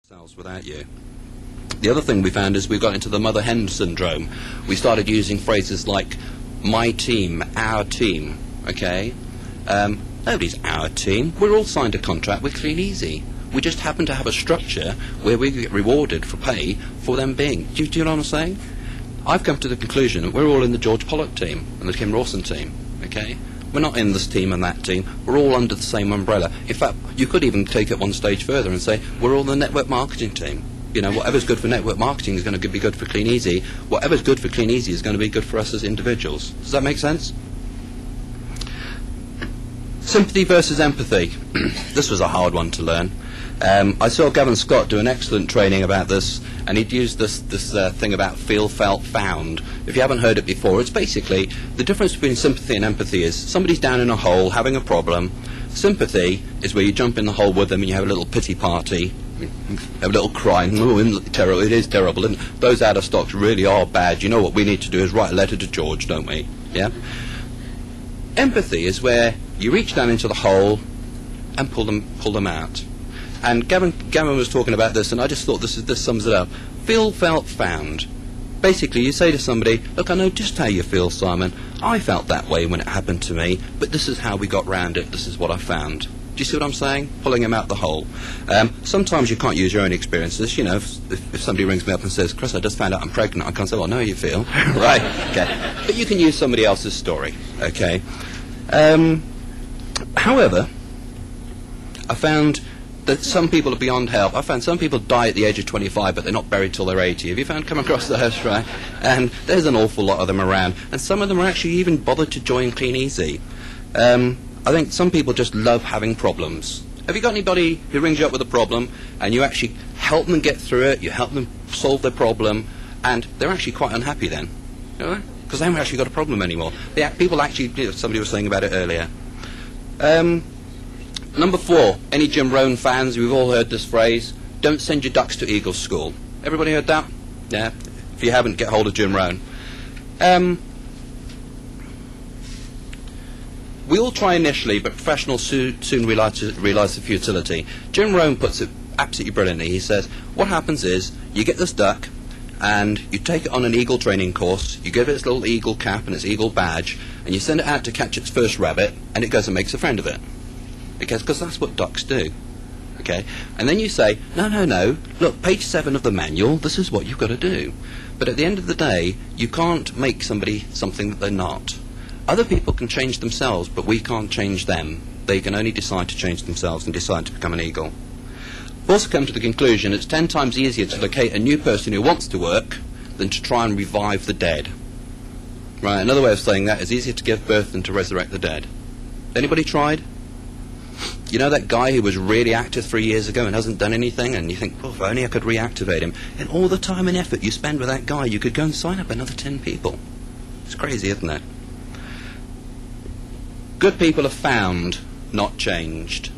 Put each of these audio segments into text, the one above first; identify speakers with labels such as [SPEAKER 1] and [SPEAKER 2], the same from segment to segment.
[SPEAKER 1] Cells without you. The other thing we found is we got into the mother hen syndrome. We started using phrases like my team, our team, okay? Nobody's our team. We're all signed a contract with Clean Easy. We just happen to have a structure where we get rewarded for pay for them being. Do you know what I'm saying? I've come to the conclusion that we're all in the George Pollock team and the Kim Rawson team, okay? We're not in this team and that team. We're all under the same umbrella. In fact, you could even take it one stage further and say we're all the network marketing team. You know, whatever's good for network marketing is going to be good for Clean Easy. Whatever's good for Clean Easy is going to be good for us as individuals. Does that make sense? Sympathy versus empathy. This was a hard one to learn. I saw Gavin Scott do an excellent training about this, and he'd used this thing about feel, felt, found. If you haven't heard it before, it's basically the difference between sympathy and empathy is somebody's down in a hole having a problem. Sympathy is where you jump in the hole with them and you have a little pity party, have a little crying. Oh, it is terrible, and those out of stocks really are bad. You know what we need to do is write a letter to George, don't we? Yeah. Empathy is where you reach down into the hole and pull them out. And Gavin was talking about this, and I just thought this sums it up. Feel, felt, found. Basically, you say to somebody, look, I know just how you feel, Simon. I felt that way when it happened to me, but this is how we got round it. This is what I found. Do you see what I'm saying? Pulling them out the hole. Sometimes you can't use your own experiences. You know, if somebody rings me up and says, Chris, I just found out I'm pregnant, I can't say, well, I know how you feel. Right, okay. But you can use somebody else's story, okay? However, I found that some people are beyond help. I found some people die at the age of 25, but they're not buried till they're 80. Have you come across those, right? And there's an awful lot of them around. And some of them are actually even bothered to join Clean Easy. I think some people just love having problems. Have you got anybody who rings you up with a problem, and you actually help them get through it, you help them solve their problem, and they're actually quite unhappy then? You know, because they haven't actually got a problem anymore. People actually, somebody was saying about it earlier. Number 4, any Jim Rohn fans, we've all heard this phrase, don't send your ducks to Eagle School. Everybody heard that? Yeah. If you haven't, get hold of Jim Rohn. We all try initially, but professionals soon realise the futility. Jim Rohn puts it absolutely brilliantly. He says, what happens is, you get this duck, and you take it on an eagle training course, you give it its little eagle cap and its eagle badge, and you send it out to catch its first rabbit, and it goes and makes a friend of it. Because that's what ducks do. Okay? And then you say, no, look, page 7 of the manual, this is what you've got to do. But at the end of the day, you can't make somebody something that they're not. Other people can change themselves, but we can't change them. They can only decide to change themselves and decide to become an eagle. I've also come to the conclusion it's 10 times easier to locate a new person who wants to work than to try and revive the dead. Right, another way of saying that is easier to give birth than to resurrect the dead. Anybody tried? You know that guy who was really active 3 years ago and hasn't done anything, and you think, well, if only I could reactivate him. And all the time and effort you spend with that guy, you could go and sign up another 10 people. It's crazy, isn't it? Good people are found, not changed.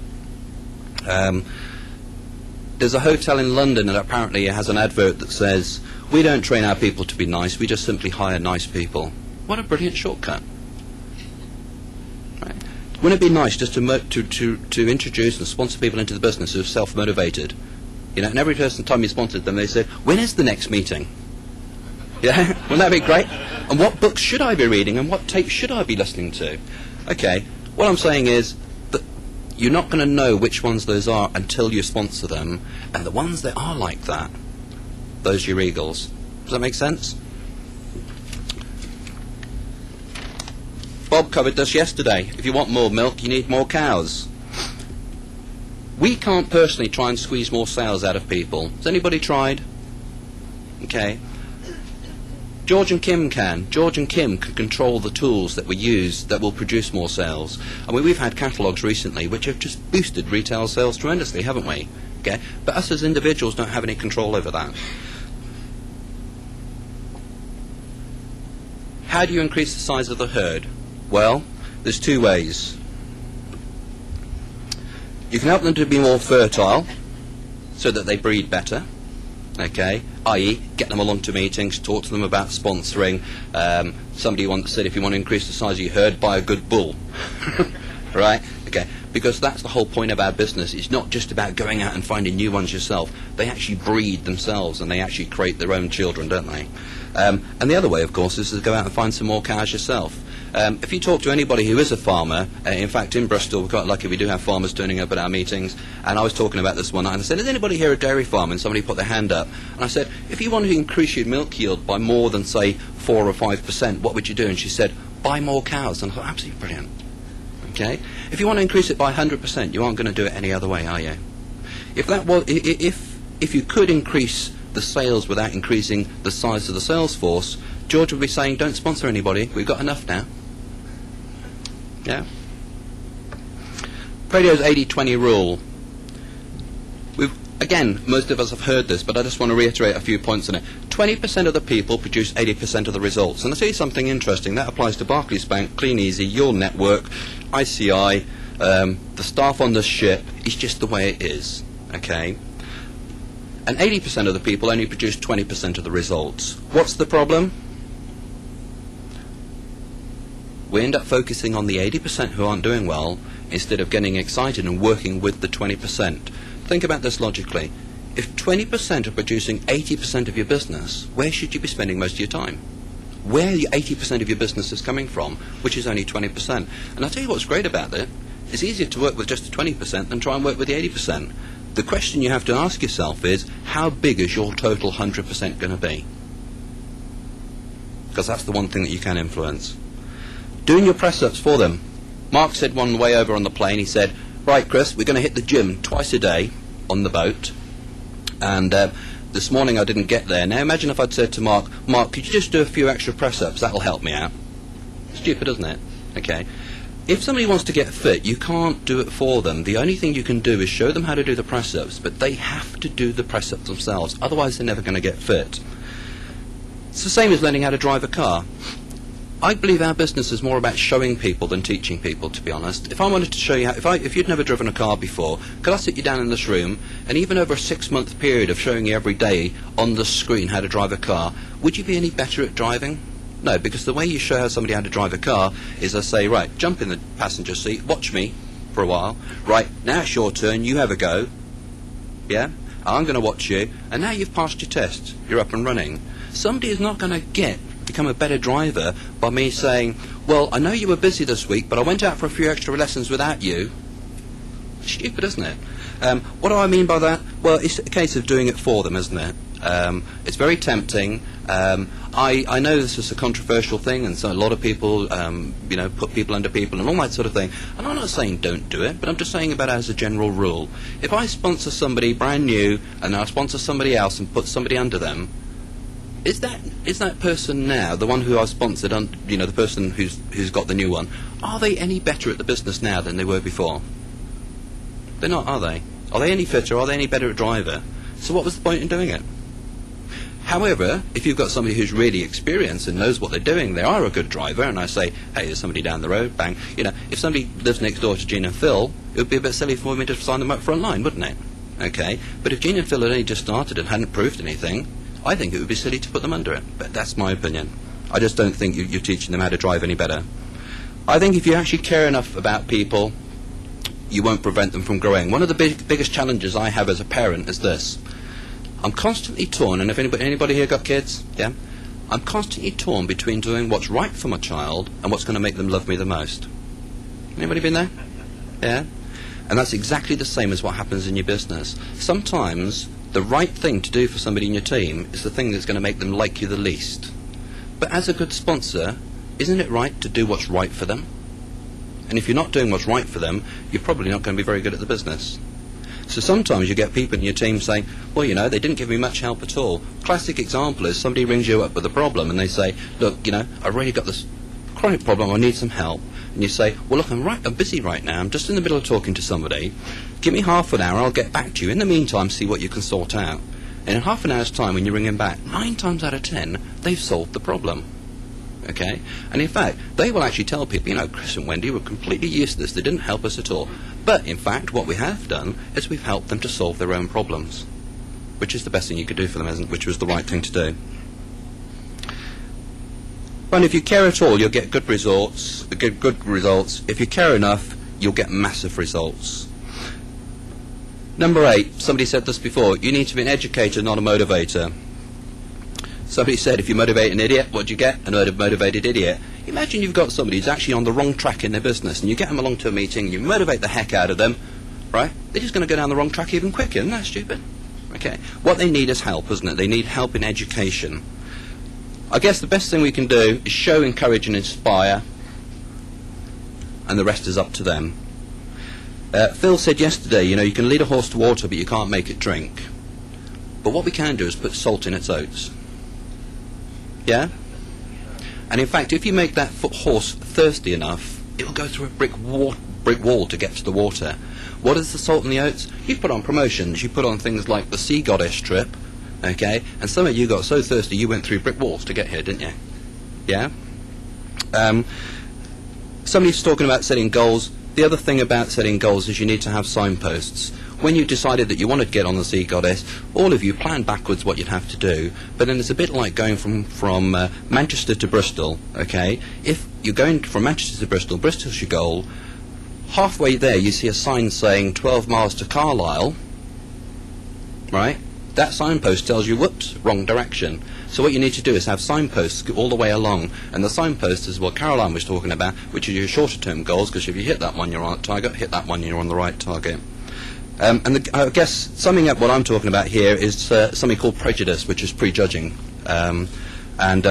[SPEAKER 1] There's a hotel in London that apparently has an advert that says, we don't train our people to be nice, we just simply hire nice people. What a brilliant shortcut. Right. Wouldn't it be nice just to introduce and sponsor people into the business who are self-motivated? You know, and every time you sponsored them, they said, when is the next meeting? Yeah, wouldn't that be great? And what books should I be reading, and what tapes should I be listening to? Okay, what I'm saying is that you're not going to know which ones those are until you sponsor them, and the ones that are like that, those are your eagles. Does that make sense? Bob covered this yesterday. If you want more milk, you need more cows. We can't personally try and squeeze more sales out of people. Has anybody tried? Okay. George and Kim can. George and Kim can control the tools that we use that will produce more sales. I mean, we've had catalogues recently which have just boosted retail sales tremendously, haven't we? Okay. But us as individuals don't have any control over that. How do you increase the size of the herd? Well, there's 2 ways. You can help them to be more fertile so that they breed better, okay, i.e. get them along to meetings, talk to them about sponsoring. Somebody once said if you want to increase the size of your herd, buy a good bull. Right? Okay. because that's the whole point of our business. It's not just about going out and finding new ones yourself. They actually breed themselves, and they actually create their own children, don't they? And the other way, of course, is to go out and find some more cows yourself. If you talk to anybody who is a farmer, in fact in Bristol we're quite lucky, we do have farmers turning up at our meetings, and I was talking about this one night and I said, is anybody here a dairy farmer? And somebody put their hand up, and I said, if you wanted to increase your milk yield by more than say 4 or 5%, what would you do? And she said, buy more cows. And I thought, absolutely brilliant. Okay, if you want to increase it by 100%, you aren't going to do it any other way, are you? If that was, if you could increase the sales without increasing the size of the sales force, George would be saying, don't sponsor anybody, we've got enough now. Yeah. Radio's 80-20 rule. Again, most of us have heard this, but I just want to reiterate a few points on it. 20% of the people produce 80% of the results. And I'll tell you something interesting. That applies to Barclays Bank, Clean Easy, Your Network, ICI, the staff on the ship. It's just the way it is. Okay? And 80% of the people only produce 20% of the results. What's the problem? We end up focusing on the 80% who aren't doing well instead of getting excited and working with the 20%. Think about this logically. If 20% are producing 80% of your business, where should you be spending most of your time? Where your 80% of your business is coming from, which is only 20%. And I'll tell you what's great about it. It's easier to work with just the 20% than try and work with the 80%. The question you have to ask yourself is, how big is your total 100% going to be? Because that's the one thing that you can influence. Doing your press-ups for them. Mark said one way over on the plane, he said, right, Chris, we're going to hit the gym twice a day on the boat. And this morning I didn't get there. Now imagine if I'd said to Mark, could you just do a few extra press-ups? That'll help me out. Stupid, isn't it? Okay. If somebody wants to get fit, you can't do it for them. The only thing you can do is show them how to do the press-ups, but they have to do the press-ups themselves. Otherwise, they're never going to get fit. It's the same as learning how to drive a car. I believe our business is more about showing people than teaching people, to be honest. If I wanted to show you, if you'd never driven a car before, could I sit you down in this room, and even over a 6-month period of showing you every day on the screen how to drive a car, would you be any better at driving? No, because the way you show somebody how to drive a car is I say, right, jump in the passenger seat, watch me for a while. Right, now it's your turn, you have a go. Yeah? I'm going to watch you, and now you've passed your test. You're up and running. Somebody is not going to become a better driver by me saying, well, I know you were busy this week, but I went out for a few extra lessons without you. Stupid, isn't it? What do I mean by that? Well, it's a case of doing it for them, isn't it? It's very tempting. I know this is a controversial thing, and so a lot of people, put people under people and all that sort of thing. And I'm not saying don't do it, but I'm just saying about it as a general rule. If I sponsor somebody brand new, and I sponsor somebody else and put somebody under them, is that person now, the one who I've sponsored, the person who's got the new one, are they any better at the business now than they were before? They're not, are they? Are they any fitter? Are they any better at driver? So what was the point in doing it? However, if you've got somebody who's really experienced and knows what they're doing, they are a good driver, and I say, hey, there's somebody down the road, bang. If somebody lives next door to Gene and Phil, it would be a bit silly for me to sign them up front line, wouldn't it? Okay, but if Gene and Phil had only just started and hadn't proved anything, I think it would be silly to put them under it. But that's my opinion. I just don't think you're teaching them how to drive any better. I think if you actually care enough about people, you won't prevent them from growing. One of the biggest challenges I have as a parent is this. I'm constantly torn, and if anybody here got kids, yeah? I'm constantly torn between doing what's right for my child and what's going to make them love me the most. Anybody been there? Yeah? And that's exactly the same as what happens in your business. Sometimes the right thing to do for somebody in your team is the thing that's going to make them like you the least. But as a good sponsor, isn't it right to do what's right for them? And if you're not doing what's right for them, you're probably not going to be very good at the business. So sometimes you get people in your team saying, well, they didn't give me much help at all. Classic example is somebody rings you up with a problem and they say, look, I've really got this chronic problem, I need some help. And you say, well, look, I'm busy right now, I'm just in the middle of talking to somebody. Give me half an hour, I'll get back to you. In the meantime, see what you can sort out. And in half an hour's time, when you ring them back, 9 times out of 10, they've solved the problem. Okay? And in fact, they will actually tell people, Chris and Wendy were completely useless, they didn't help us at all. But in fact, what we have done is we've helped them to solve their own problems, which is the best thing you could do for them, which was the right thing to do. And if you care at all, you'll get good results. If you care enough, you'll get massive results. Number 8, somebody said this before, you need to be an educator, not a motivator. Somebody said, if you motivate an idiot, what do you get? A motivated idiot. Imagine you've got somebody who's actually on the wrong track in their business, and you get them along to a meeting, and you motivate the heck out of them, right? They're just going to go down the wrong track even quicker. Isn't that stupid? Okay. What they need is help, isn't it? They need help in education. I guess the best thing we can do is show, encourage, and inspire, and the rest is up to them. Phil said yesterday, you know, you can lead a horse to water, but you can't make it drink. But what we can do is put salt in its oats. Yeah? And in fact, if you make that horse thirsty enough, it will go through a brick wall to get to the water. What is the salt in the oats? You put on promotions. You put on things like the Sea Goddess trip, okay? And some of you got so thirsty you went through brick walls to get here, didn't you? Yeah? Somebody's talking about setting goals. The other thing about setting goals is you need to have signposts. When you decided that you wanted to get on the Sea Goddess, all of you planned backwards what you'd have to do, but then it's a bit like going from Manchester to Bristol, okay? If you're going from Manchester to Bristol, Bristol's your goal, halfway there you see a sign saying 12 miles to Carlisle, right? That signpost tells you, whoops, wrong direction. So what you need to do is have signposts all the way along, and the signpost is what Caroline was talking about, which is your shorter term goals, because if you hit that one you're on target, hit that one you're on the right target. I guess summing up what I'm talking about here is something called prejudice, which is prejudging. I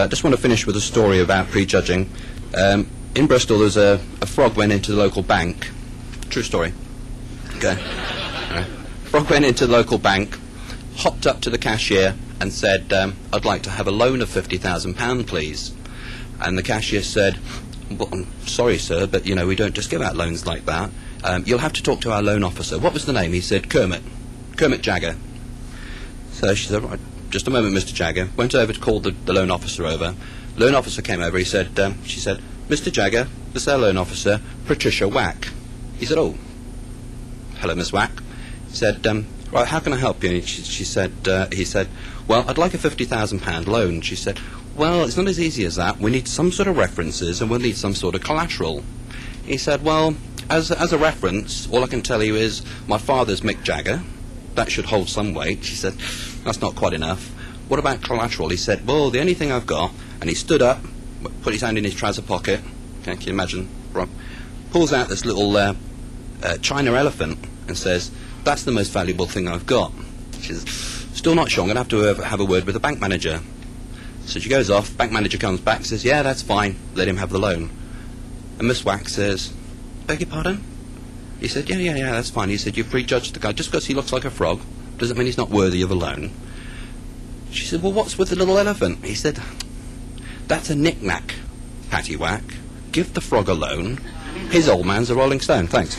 [SPEAKER 1] just want to finish with a story about prejudging. In Bristol there's a frog went into the local bank. True story. Okay. Frog went into the local bank, hopped up to the cashier and said, I'd like to have a loan of £50,000, please. And the cashier said, well, I'm sorry, sir, but, you know, we don't just give out loans like that. You'll have to talk to our loan officer. What was the name? He said, Kermit Jagger. So she said, right, just a moment, Mr. Jagger. Went over to call the loan officer over. Loan officer came over. He said, she said, Mr. Jagger, this is our loan officer, Patricia Wack. He said, oh, hello, Miss Wack. He said, right, how can I help you? And he said, well, I'd like a £50,000 loan. She said, well, it's not as easy as that. We need some sort of references and we'll need some sort of collateral. He said, well, as a reference, all I can tell you is my father's Mick Jagger. That should hold some weight. She said, that's not quite enough. What about collateral? He said, well, the only thing I've got, and he stood up, put his hand in his trouser pocket, can you imagine, pulls out this little China elephant and says, that's the most valuable thing I've got. She says, still not sure, I'm going to have a word with the bank manager. So she goes off, bank manager comes back, says, yeah, that's fine, let him have the loan. And Miss Wack says, beg your pardon? He said, yeah, that's fine. He said, you've prejudged the guy. Just because he looks like a frog doesn't mean he's not worthy of a loan. She said, well, what's with the little elephant? He said, that's a knick-knack, Patty Wack. Give the frog a loan. His old man's a Rolling Stone. Thanks.